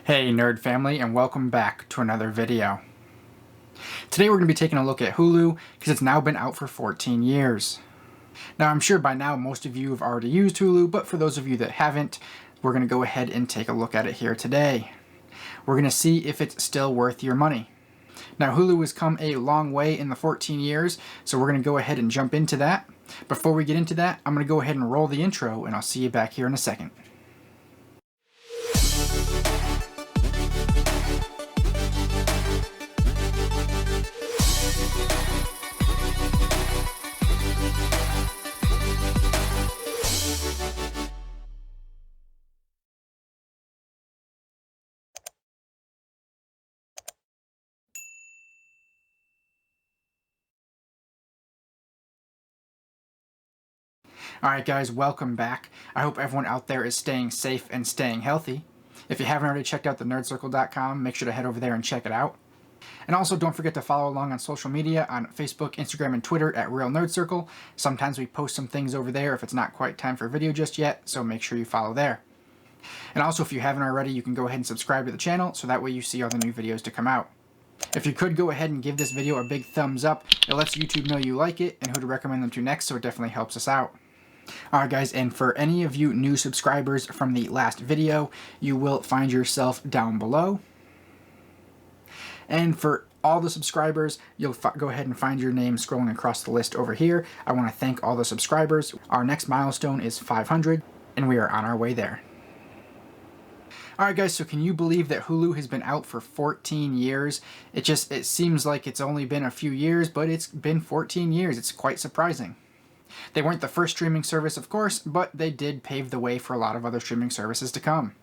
Hey nerd family, and welcome back to another video. Today we're going to be taking a look at Hulu because it's now been out for 14 years. Now I'm sure by now most of you have already used Hulu, but for those of you that haven't, we're going to go ahead and take a look at it here today. We're going to see if it's still worth your money. Now Hulu has come a long way in the 14 years, so we're going to go ahead and jump into that. Before we get into that, I'm going to go ahead and roll the intro, and I'll see you back here in a second. Alright guys, welcome back. I hope everyone out there is staying safe and staying healthy. If you haven't already checked out the nerdcircle.com, make sure to head over there and check it out. And also don't forget to follow along on social media on Facebook, Instagram, and Twitter at Real Nerd Circle. Sometimes we post some things over there if it's not quite time for a video just yet, so make sure you follow there. And also if you haven't already, you can go ahead and subscribe to the channel so that way you see all the new videos to come out. If you could go ahead and give this video a big thumbs up, it lets YouTube know you like it and who to recommend them to next, so it definitely helps us out. Alright guys, and for any of you new subscribers from the last video, you will find yourself down below. And for all the subscribers, you'll go ahead and find your name scrolling across the list over here. I want to thank all the subscribers. Our next milestone is 500, and we are on our way there. Alright guys, so can you believe that Hulu has been out for 14 years? It seems like it's only been a few years, but it's been 14 years. It's quite surprising. They weren't the first streaming service, of course, but they did pave the way for a lot of other streaming services to come.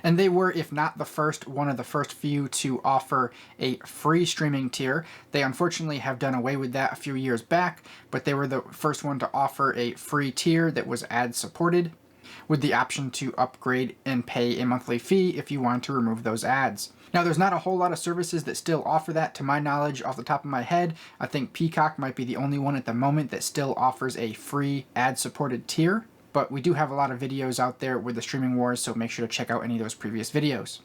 And they were, if not the first, one of the first few to offer a free streaming tier. They unfortunately have done away with that a few years back, but they were the first one to offer a free tier that was ad-supported, with the option to upgrade and pay a monthly fee if you want to remove those ads. Now, there's not a whole lot of services that still offer that, to my knowledge, off the top of my head. I think Peacock might be the only one at the moment that still offers a free ad-supported tier, but we do have a lot of videos out there with the streaming wars, so make sure to check out any of those previous videos.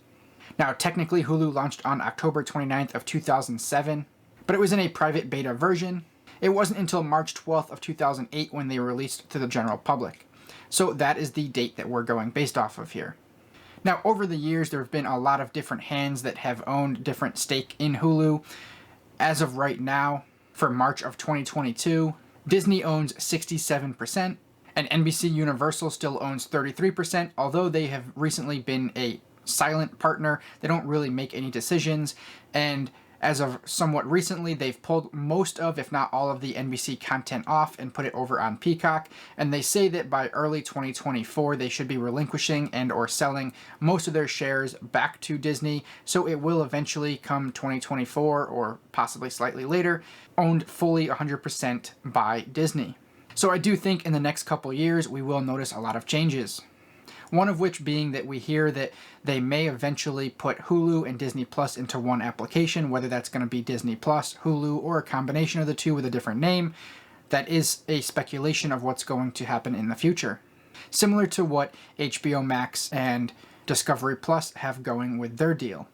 Now, technically, Hulu launched on October 29th of 2007, but it was in a private beta version. It wasn't until March 12th of 2008 when they released to the general public. So that is the date that we're going based off of here. Now, over the years, there have been a lot of different hands that have owned different stake in Hulu. As of right now, for March of 2022, Disney owns 67%, and NBC Universal still owns 33%, although they have recently been a silent partner. They don't really make any decisions, and as of somewhat recently, they've pulled most of, if not all of, the NBC content off and put it over on Peacock, and they say that by early 2024 they should be relinquishing and or selling most of their shares back to Disney, so it will eventually come 2024 or possibly slightly later, owned fully 100% by Disney. So I do think in the next couple years we will notice a lot of changes. One of which being that we hear that they may eventually put Hulu and Disney Plus into one application, whether that's going to be Disney Plus, Hulu, or a combination of the two with a different name. That is a speculation of what's going to happen in the future. Similar to what HBO Max and Discovery Plus have going with their deal.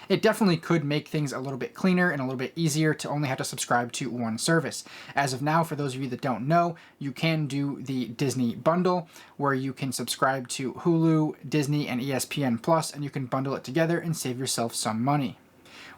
It definitely could make things a little bit cleaner and a little bit easier to only have to subscribe to one service. As of now, for those of you that don't know, you can do the Disney bundle, where you can subscribe to Hulu, Disney, and ESPN Plus, and you can bundle it together and save yourself some money.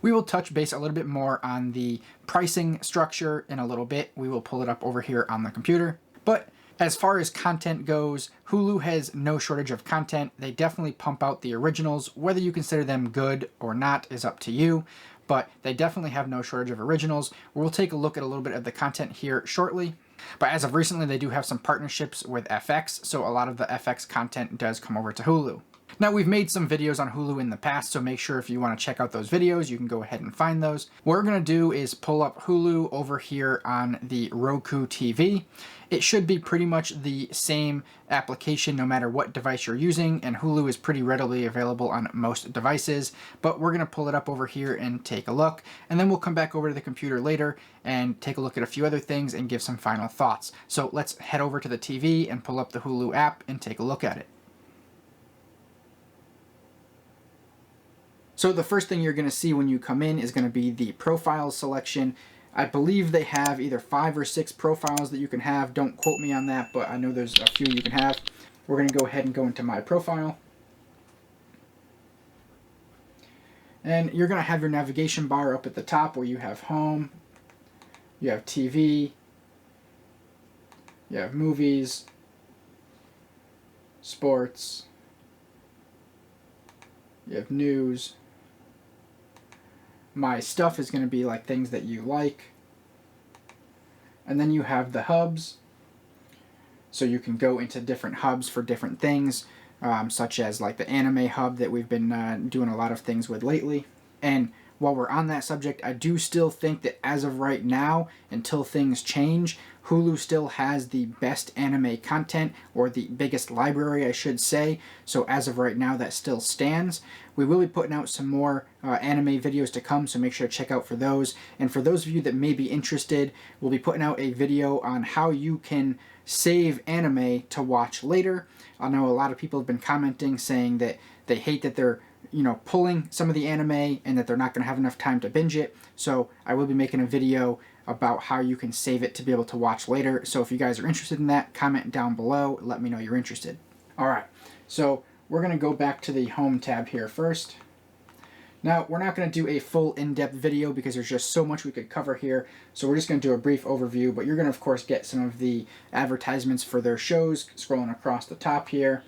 We will touch base a little bit more on the pricing structure in a little bit. We will pull it up over here on the computer. But as far as content goes, Hulu has no shortage of content. They definitely pump out the originals. Whether you consider them good or not is up to you, but they definitely have no shortage of originals. We'll take a look at a little bit of the content here shortly. But as of recently, they do have some partnerships with FX, so a lot of the FX content does come over to Hulu. Now, we've made some videos on Hulu in the past, so make sure if you want to check out those videos, you can go ahead and find those. What we're going to do is pull up Hulu over here on the Roku TV. It should be pretty much the same application no matter what device you're using, and Hulu is pretty readily available on most devices, but we're going to pull it up over here and take a look, and then we'll come back over to the computer later and take a look at a few other things and give some final thoughts. So let's head over to the TV and pull up the Hulu app and take a look at it. So the first thing you're going to see when you come in is going to be the profiles selection. I believe they have either 5 or 6 profiles that you can have. Don't quote me on that, but I know there's a few you can have. We're going to go ahead and go into my profile. And you're going to have your navigation bar up at the top where you have home, you have TV, you have movies, sports, you have news. My stuff is going to be like things that you like. And then you have the hubs. So you can go into different hubs for different things, such as like the anime hub that we've been doing a lot of things with lately. And while we're on that subject, I do still think that as of right now, until things change, Hulu still has the best anime content, or the biggest library, I should say. So as of right now, that still stands. We will be putting out some more anime videos to come, so make sure to check out for those. And for those of you that may be interested, we'll be putting out a video on how you can save anime to watch later. I know a lot of people have been commenting saying that they hate that they're pulling some of the anime and that they're not going to have enough time to binge it. So I will be making a video about how you can save it to be able to watch later. So if you guys are interested in that, comment down below. Let me know you're interested. All right, so we're going to go back to the home tab here first. Now, we're not going to do a full in-depth video because there's just so much we could cover here. So we're just going to do a brief overview, but you're going to, of course, get some of the advertisements for their shows scrolling across the top here.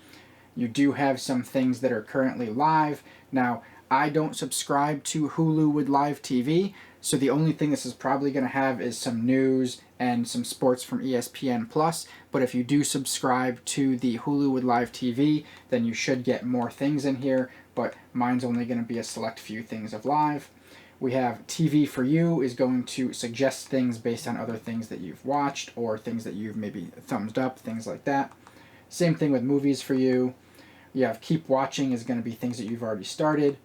You do have some things that are currently live. Now, I don't subscribe to Hulu with live TV, so the only thing this is probably going to have is some news and some sports from ESPN+. But if you do subscribe to the Hulu with live TV, then you should get more things in here, but mine's only going to be a select few things of live. We have TV for You is going to suggest things based on other things that you've watched or things that you've maybe thumbsed up, things like that. Same thing with Movies for You. You have Keep Watching is going to be things that you've already started.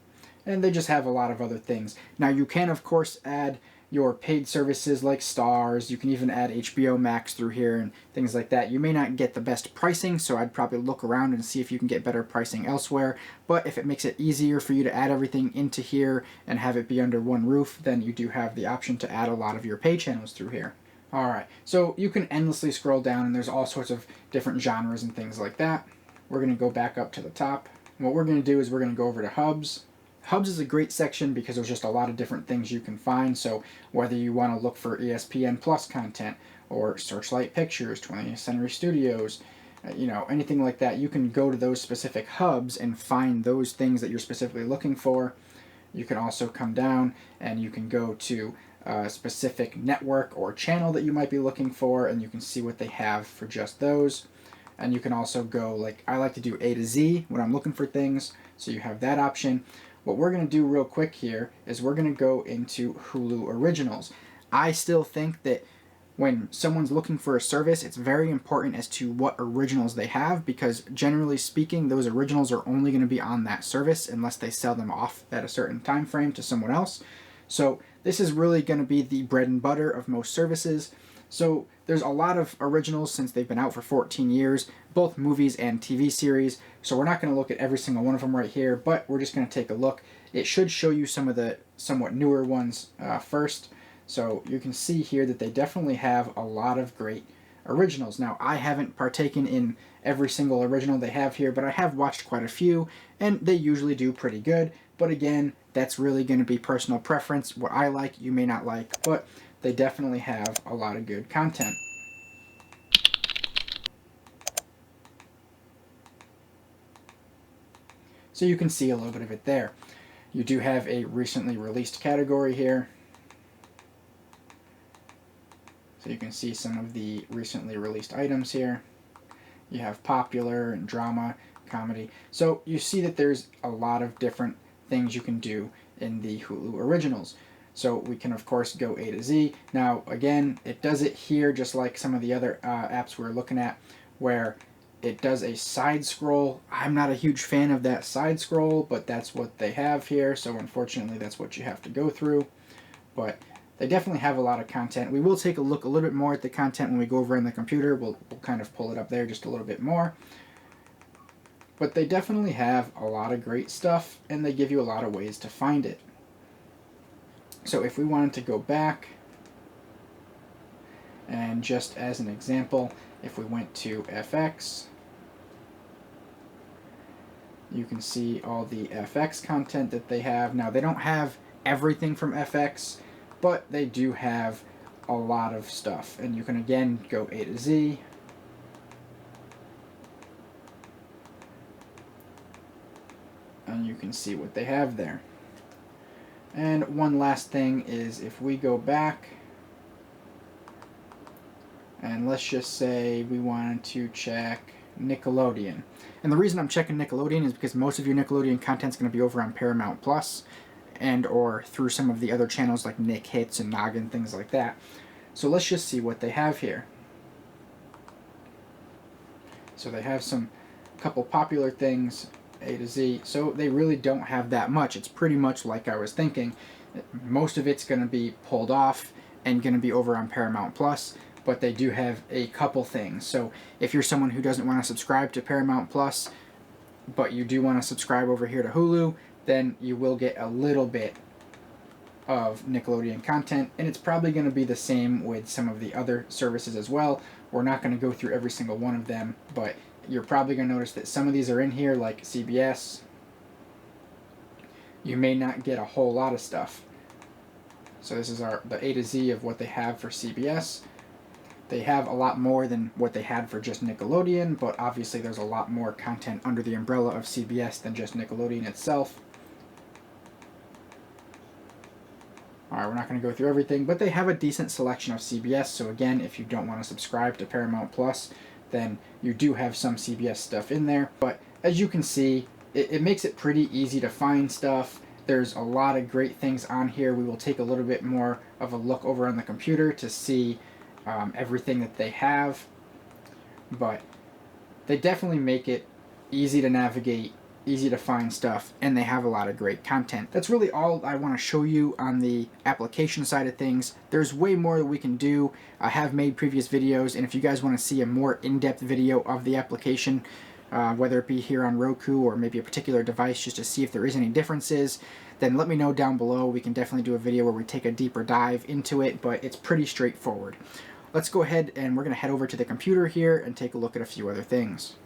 And they just have a lot of other things. Now you can, of course, add your paid services like Stars. You can even add HBO Max through here and things like that. You may not get the best pricing, so I'd probably look around and see if you can get better pricing elsewhere. But if it makes it easier for you to add everything into here and have it be under one roof, then you do have the option to add a lot of your pay channels through here. Alright, so you can endlessly scroll down and there's all sorts of different genres and things like that. We're going to go back up to the top. What we're going to do is we're going to go over to Hubs. Hubs is a great section because there's just a lot of different things you can find. So whether you want to look for ESPN Plus content or Searchlight Pictures, 20th Century Studios, anything like that, you can go to those specific hubs and find those things that you're specifically looking for. You can also come down and you can go to a specific network or channel that you might be looking for, and you can see what they have for just those. And you can also go, like I like to do A to Z when I'm looking for things, so you have that option. What we're going to do real quick here is we're going to go into Hulu Originals. I still think that when someone's looking for a service, it's very important as to what originals they have, because generally speaking, those originals are only going to be on that service unless they sell them off at a certain time frame to someone else. So this is really going to be the bread and butter of most services. So there's a lot of originals since they've been out for 14 years, both movies and TV series. So we're not going to look at every single one of them right here, but we're just going to take a look. It should show you some of the somewhat newer ones first. So you can see here that they definitely have a lot of great originals. Now, I haven't partaken in every single original they have here, but I have watched quite a few, and they usually do pretty good. But again, that's really going to be personal preference. What I like, you may not like, but they definitely have a lot of good content. So you can see a little bit of it there. You do have a recently released category here. So you can see some of the recently released items here. You have popular and drama, comedy. So you see that there's a lot of different things you can do in the Hulu Originals. So we can, of course, go A to Z. Now, again, it does it here just like some of the other apps we're looking at, where it does a side scroll. I'm not a huge fan of that side scroll, but that's what they have here. So unfortunately, that's what you have to go through. But they definitely have a lot of content. We will take a look a little bit more at the content when we go over on the computer. We'll kind of pull it up there just a little bit more. But they definitely have a lot of great stuff, and they give you a lot of ways to find it. So if we wanted to go back, and just as an example, if we went to FX, you can see all the FX content that they have. Now, they don't have everything from FX, but they do have a lot of stuff. And you can, again, go A to Z. And you can see what they have there. And one last thing is if we go back, and let's just say we wanted to check Nickelodeon. And the reason I'm checking Nickelodeon is because most of your Nickelodeon content is going to be over on Paramount Plus, and or through some of the other channels like Nick Hits and Noggin, things like that. So let's just see what they have here. So they have some couple popular things, A to Z. So they really don't have that much. It's pretty much like I was thinking. Most of it's going to be pulled off and going to be over on Paramount Plus, but they do have a couple things. So if you're someone who doesn't want to subscribe to Paramount Plus, but you do want to subscribe over here to Hulu, then you will get a little bit of Nickelodeon content, and it's probably going to be the same with some of the other services as well. We're not going to go through every single one of them, but you're probably going to notice that some of these are in here, like CBS. You may not get a whole lot of stuff. So this is the A to Z of what they have for CBS. They have a lot more than what they had for just Nickelodeon, but obviously there's a lot more content under the umbrella of CBS than just Nickelodeon itself. Alright, we're not going to go through everything, but they have a decent selection of CBS, so again, if you don't want to subscribe to Paramount Plus, then you do have some CBS stuff in there. But as you can see, it makes it pretty easy to find stuff. There's a lot of great things on here. We will take a little bit more of a look over on the computer to see everything that they have, but they definitely make it easy to navigate, easy to find stuff, and they have a lot of great content. That's really all I want to show you on the application side of things. There's way more that we can do. I have made previous videos, and if you guys want to see a more in-depth video of the application, whether it be here on Roku or maybe a particular device, just to see if there is any differences, then let me know down below. We can definitely do a video where we take a deeper dive into it, but it's pretty straightforward. Let's go ahead and we're going to head over to the computer here and take a look at a few other things.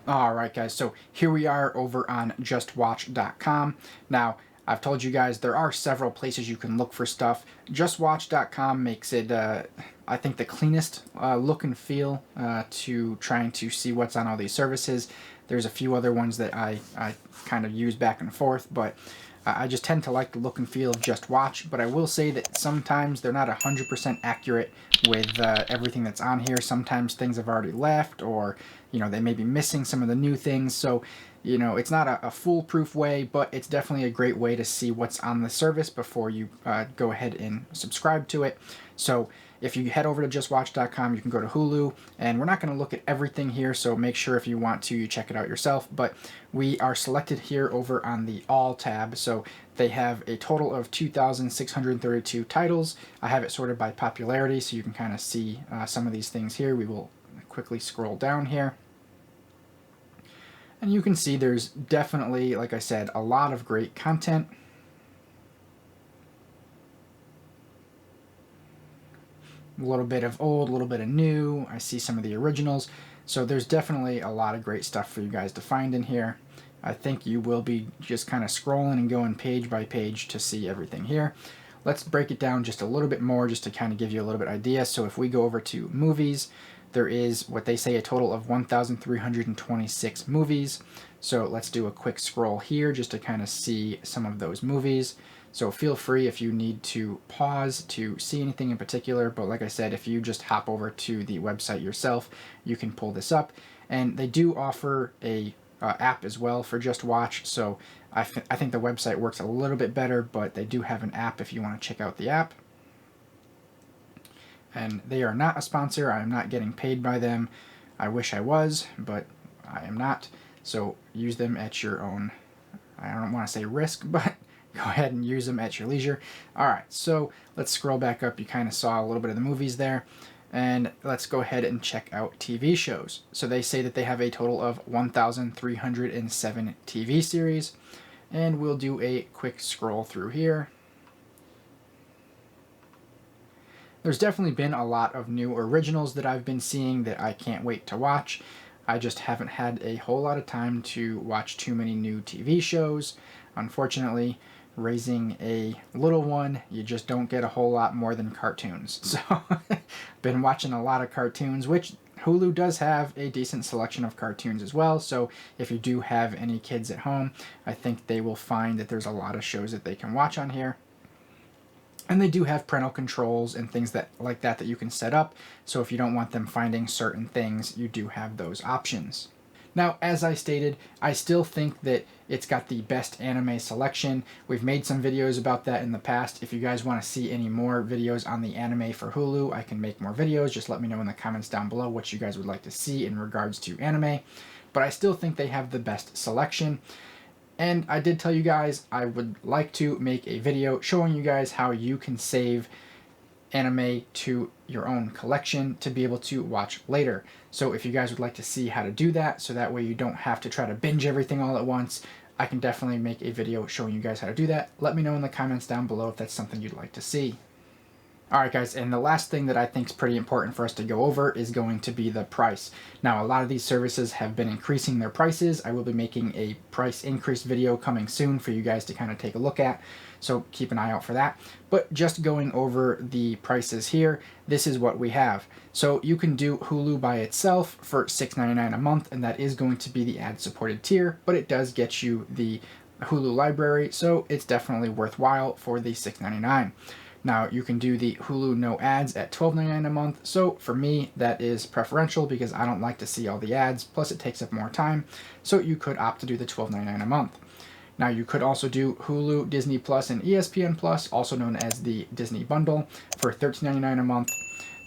Alright guys, so here we are over on justwatch.com. Now, I've told you guys there are several places you can look for stuff. Justwatch.com makes it, I think, the cleanest look and feel to trying to see what's on all these services. There's a few other ones that I kind of use back and forth, but I just tend to like the look and feel of Just Watch. But I will say that sometimes they're not 100% accurate with everything that's on here. Sometimes things have already left, or you know, they may be missing some of the new things. So you know, it's not a foolproof way, but it's definitely a great way to see what's on the service before you go ahead and subscribe to it. So if you head over to justwatch.com, you can go to Hulu, and we're not going to look at everything here, so make sure if you want to, you check it out yourself. But we are selected here over on the All tab, so they have a total of 2,632 titles. I have it sorted by popularity, so you can kind of see some of these things here. We will quickly scroll down here. And you can see there's definitely, like I said, a lot of great content. A little bit of old, a little bit of new. I see some of the originals. So there's definitely a lot of great stuff for you guys to find in here. I think you will be just kind of scrolling and going page by page to see everything here. Let's break it down just a little bit more just to kind of give you a little bit idea. So if we go over to movies, there is what they say a total of 1,326 movies. So let's do a quick scroll here just to kind of see some of those movies. So feel free if you need to pause to see anything in particular, but like I said, if you just hop over to the website yourself, you can pull this up. And they do offer a app as well for Just Watch, so I think the website works a little bit better, but they do have an app if you want to check out the app. And they are not a sponsor. I am not getting paid by them. I wish I was, but I am not. So use them at your own, I don't want to say risk, but go ahead and use them at your leisure. Alright, so let's scroll back up. You kind of saw a little bit of the movies there. And let's go ahead and check out TV shows. So they say that they have a total of 1,307 TV series. And we'll do a quick scroll through here. There's definitely been a lot of new originals that I've been seeing that I can't wait to watch. I just haven't had a whole lot of time to watch too many new TV shows. Unfortunately, raising a little one, you just don't get a whole lot more than cartoons. So, been watching a lot of cartoons, which Hulu does have a decent selection of cartoons as well. So, if you do have any kids at home, I think they will find that there's a lot of shows that they can watch on here. And they do have parental controls and things like that you can set up. So if you don't want them finding certain things, you do have those options. Now, as I stated, I still think that it's got the best anime selection. We've made some videos about that in the past. If you guys want to see any more videos on the anime for Hulu, I can make more videos. Just let me know in the comments down below what you guys would like to see in regards to anime. But I still think they have the best selection. And I did tell you guys I would like to make a video showing you guys how you can save anime to your own collection to be able to watch later. So if you guys would like to see how to do that, so that way you don't have to try to binge everything all at once, I can definitely make a video showing you guys how to do that. Let me know in the comments down below if that's something you'd like to see. Alright guys, and the last thing that I think is pretty important for us to go over is going to be the price. Now, a lot of these services have been increasing their prices. I will be making a price increase video coming soon for you guys to kind of take a look at, so keep an eye out for that. But just going over the prices here, this is what we have. So you can do Hulu by itself for $6.99 a month, and that is going to be the ad-supported tier, but it does get you the Hulu library, so it's definitely worthwhile for the $6.99. Now, you can do the Hulu no ads at $12.99 a month. So for me, that is preferential because I don't like to see all the ads. Plus, it takes up more time. So you could opt to do the $12.99 a month. Now, you could also do Hulu, Disney Plus, and ESPN Plus, also known as the Disney Bundle, for $13.99 a month.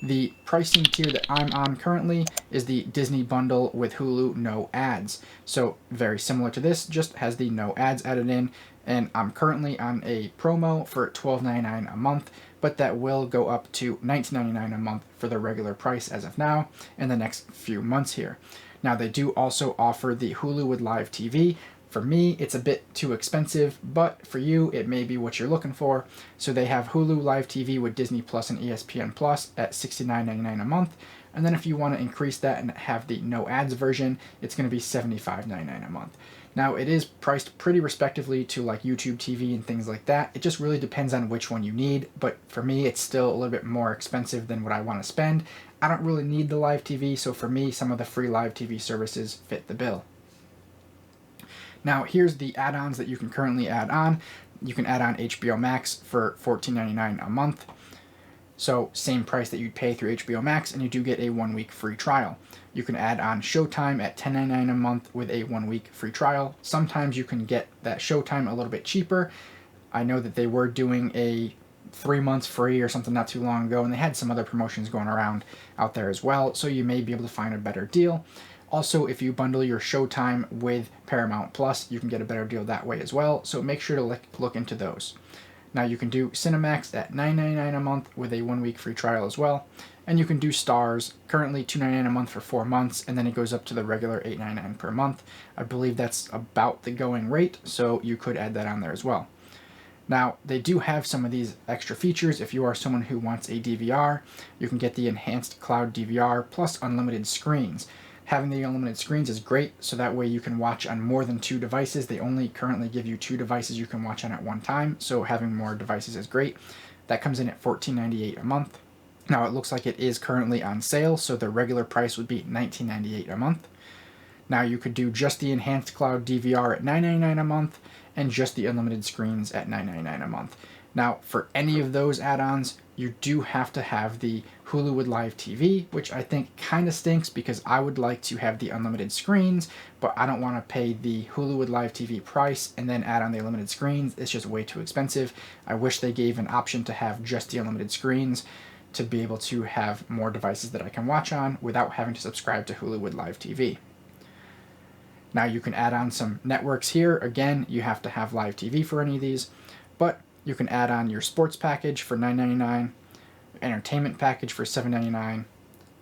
The pricing tier that I'm on currently is the Disney Bundle with Hulu no ads. So very similar to this, just has the no ads added in. And I'm currently on a promo for $12.99 a month, but that will go up to $19.99 a month for the regular price as of now in the next few months here. Now, they do also offer the Hulu with Live TV. For me, it's a bit too expensive, but for you, it may be what you're looking for. So they have Hulu Live TV with Disney Plus and ESPN Plus at $69.99 a month. And then if you want to increase that and have the no ads version, it's going to be $75.99 a month. Now, it is priced pretty respectively to like YouTube TV and things like that. It just really depends on which one you need, but for me, it's still a little bit more expensive than what I want to spend. I don't really need the live TV, so for me, some of the free live TV services fit the bill. Now, here's the add-ons that you can currently add on. You can add on HBO Max for $14.99 a month. So same price that you'd pay through HBO Max, and you do get a 1-week free trial. You can add on Showtime at $10.99 a month with a 1-week free trial. Sometimes you can get that Showtime a little bit cheaper. I know that they were doing a 3 months free or something not too long ago, and they had some other promotions going around out there as well, so you may be able to find a better deal. Also, if you bundle your Showtime with Paramount Plus, you can get a better deal that way as well, so make sure to look into those. Now, you can do Cinemax at $9.99 a month with a 1-week free trial as well. And you can do Stars, currently $2.99 a month for 4 months, and then it goes up to the regular $8.99 per month. I believe that's about the going rate, so you could add that on there as well. Now, they do have some of these extra features. If you are someone who wants a DVR, you can get the Enhanced Cloud DVR plus unlimited screens. Having the unlimited screens is great, so that way you can watch on more than 2 devices. They only currently give you 2 devices you can watch on at one time, so having more devices is great. That comes in at $14.98 a month. Now, it looks like it is currently on sale, so the regular price would be $19.98 a month. Now, you could do just the Enhanced Cloud DVR at $9.99 a month, and just the unlimited screens at $9.99 a month. Now, for any of those add-ons, you do have to have the Hulu with Live TV, which I think kind of stinks because I would like to have the unlimited screens, but I don't want to pay the Hulu with Live TV price and then add on the unlimited screens. It's just way too expensive. I wish they gave an option to have just the unlimited screens to be able to have more devices that I can watch on without having to subscribe to Hulu with Live TV. Now, you can add on some networks here. Again, you have to have Live TV for any of these, but you can add on your sports package for $9.99. entertainment package for $7.99,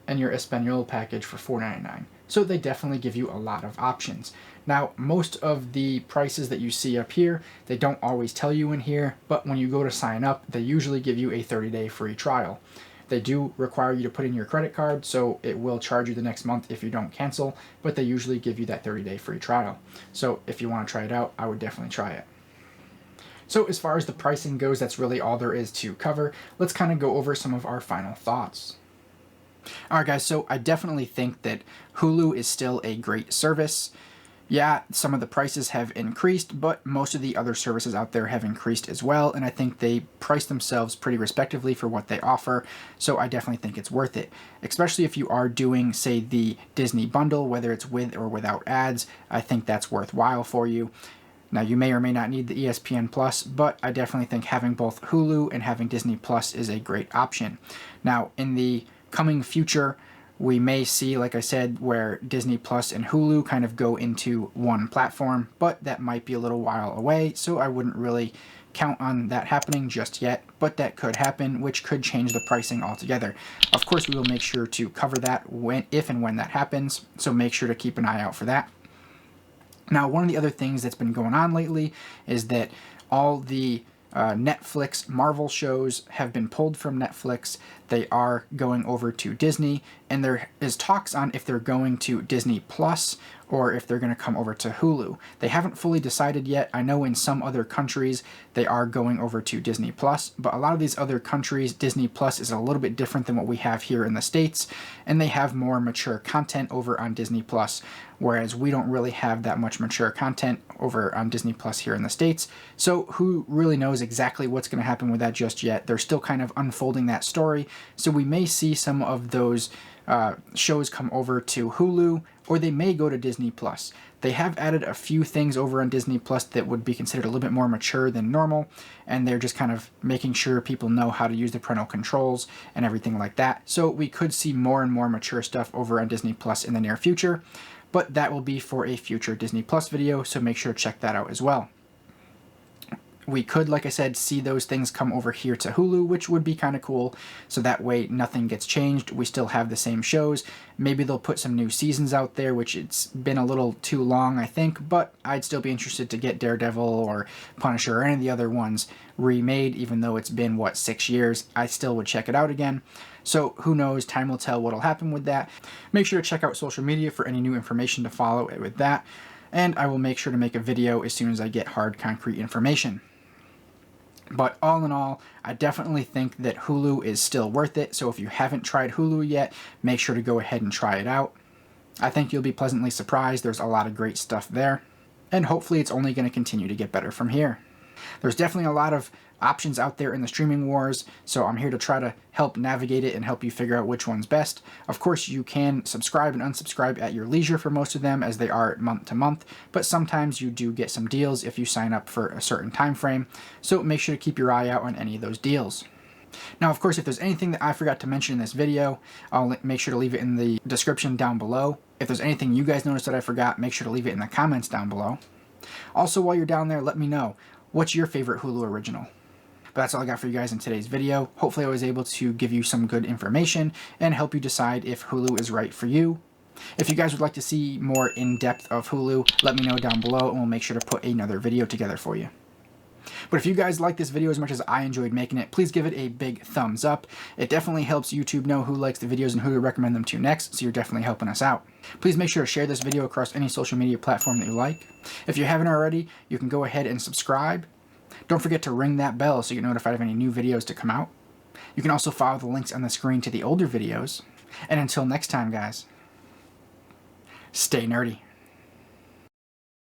and your Espanol package for $4.99. So they definitely give you a lot of options. Now, most of the prices that you see up here, they don't always tell you in here, but when you go to sign up, they usually give you a 30-day free trial. They do require you to put in your credit card, so it will charge you the next month if you don't cancel, but they usually give you that 30-day free trial. So if you want to try it out, I would definitely try it. So as far as the pricing goes, that's really all there is to cover. Let's kind of go over some of our final thoughts. Alright guys, so I definitely think that Hulu is still a great service. Yeah, some of the prices have increased, but most of the other services out there have increased as well, and I think they price themselves pretty respectively for what they offer, so I definitely think it's worth it. Especially if you are doing, say, the Disney bundle, whether it's with or without ads, I think that's worthwhile for you. Now, you may or may not need the ESPN Plus, but I definitely think having both Hulu and having Disney Plus is a great option. Now, in the coming future, we may see, like I said, where Disney Plus and Hulu kind of go into one platform, but that might be a little while away, so I wouldn't really count on that happening just yet, but that could happen, which could change the pricing altogether. Of course, we will make sure to cover that if and when that happens, so make sure to keep an eye out for that. Now, one of the other things that's been going on lately is that all the Netflix Marvel shows have been pulled from Netflix. They are going over to Disney, and there is talks on if they're going to Disney Plus or if they're going to come over to Hulu. They haven't fully decided yet. I know in some other countries they are going over to Disney Plus, but a lot of these other countries, Disney Plus is a little bit different than what we have here in the States, and they have more mature content over on Disney Plus, whereas we don't really have that much mature content over on Disney Plus here in the States. So who really knows exactly what's going to happen with that just yet? They're still kind of unfolding that story, so we may see some of those shows come over to Hulu, or they may go to Disney Plus. They have added a few things over on Disney Plus that would be considered a little bit more mature than normal, and they're just kind of making sure people know how to use the parental controls and everything like that. So we could see more and more mature stuff over on Disney Plus in the near future, but that will be for a future Disney Plus video, so make sure to check that out as well. We could, like I said, see those things come over here to Hulu, which would be kind of cool, so that way nothing gets changed. We still have the same shows. Maybe they'll put some new seasons out there, which it's been a little too long, I think, but I'd still be interested to get Daredevil or Punisher or any of the other ones remade, even though it's been, 6 years. I still would check it out again. So who knows, time will tell what'll happen with that. Make sure to check out social media for any new information to follow with that, and I will make sure to make a video as soon as I get hard, concrete information. But all in all, I definitely think that Hulu is still worth it, so if you haven't tried Hulu yet, make sure to go ahead and try it out. I think you'll be pleasantly surprised. There's a lot of great stuff there, and hopefully it's only going to continue to get better from here. There's definitely a lot of options out there in the streaming wars, so I'm here to try to help navigate it and help you figure out which one's best. Of course, you can subscribe and unsubscribe at your leisure for most of them, as they are month to month, but sometimes you do get some deals if you sign up for a certain time frame, so make sure to keep your eye out on any of those deals. Now, of course, if there's anything that I forgot to mention in this video, I'll make sure to leave it in the description down below. If there's anything you guys noticed that I forgot, make sure to leave it in the comments down below. Also, while you're down there, let me know, what's your favorite Hulu original? But that's all I got for you guys in today's video. Hopefully I was able to give you some good information and help you decide if Hulu is right for you. If you guys would like to see more in-depth of Hulu, let me know down below and we'll make sure to put another video together for you. But if you guys like this video as much as I enjoyed making it, please give it a big thumbs up. It definitely helps YouTube know who likes the videos and who to recommend them to next, so you're definitely helping us out. Please make sure to share this video across any social media platform that you like. If you haven't already, you can go ahead and subscribe. Don't forget to ring that bell so you get notified of any new videos to come out. You can also follow the links on the screen to the older videos. And until next time, guys, stay nerdy.